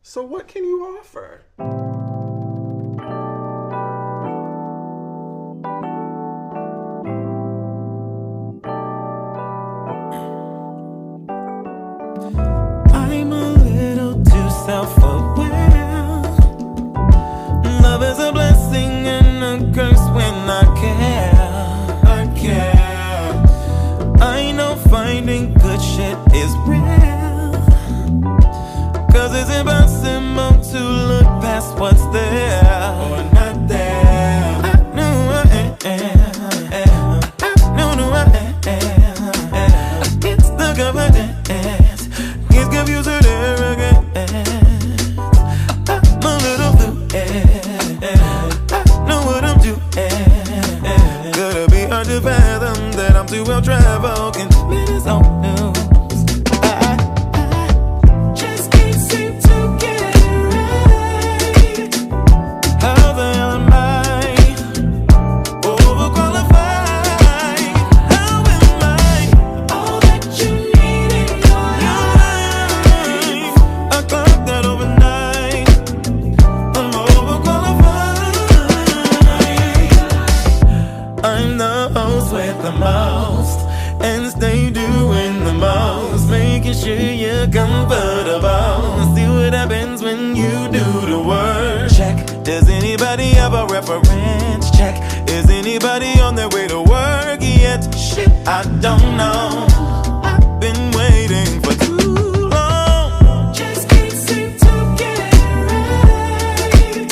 So what can you offer? I'm a little too self-aware. Love is a blessing and a curse when I care. I know finding good shit is rare, 'cause it's impossible to look past what's there or not there. I knew I am. I get stuck up at dance. Get confused with arrogance. I'm a little fluid. I know what I'm doing. Could it be hard to fathom that I'm too well traveled? Can admit it's old news. I just can't seem to get it right. How the hell am I overqualified? How am I all that you need in your life? I clocked that overnight. I'm overqualified. I'm the host with the most, and stay doing the most, making sure you're comfortable. See what happens when you do the work. Check, does anybody have a reference? Check, is anybody on their way to work yet? Shit, I don't know. I've been waiting for too long. Just can't seem to get it right.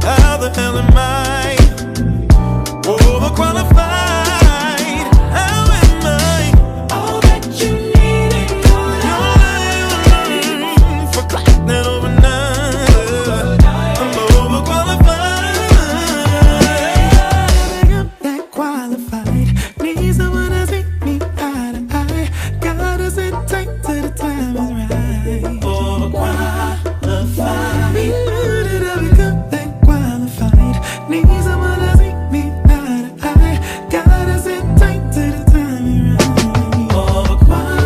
How the hell am I overqualified? How am I all that you need in your life? For clocking that overnight, I'm overqualified. I'm that qualified. Need someone to see me eye to eye. Gotta sit tight till the time is right. Overqualified. Did I become that qualified? Need someone to see me eye to eye. Gotta sit tight till the time is right. Overqualified.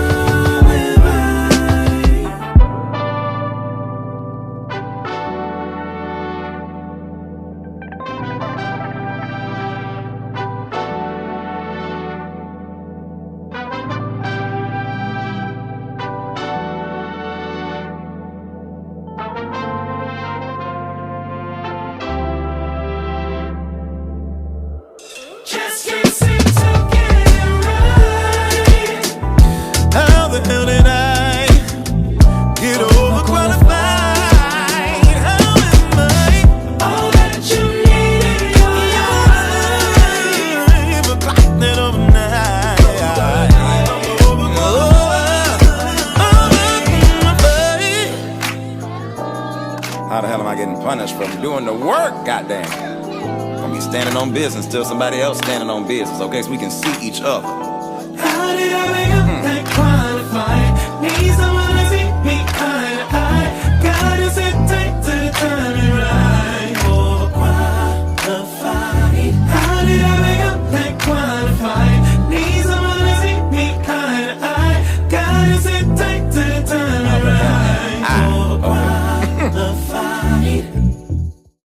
Just can't seem to get it right. How the hell did I get overqualified? How am I all that you need in your life? But clocking it overnight, I'm overqualified. How the hell am I getting punished for doing the work? Goddamn. Gonna be standing on business till somebody else standing on business, okay? So we can see each other. How did I become that qualified? Need someone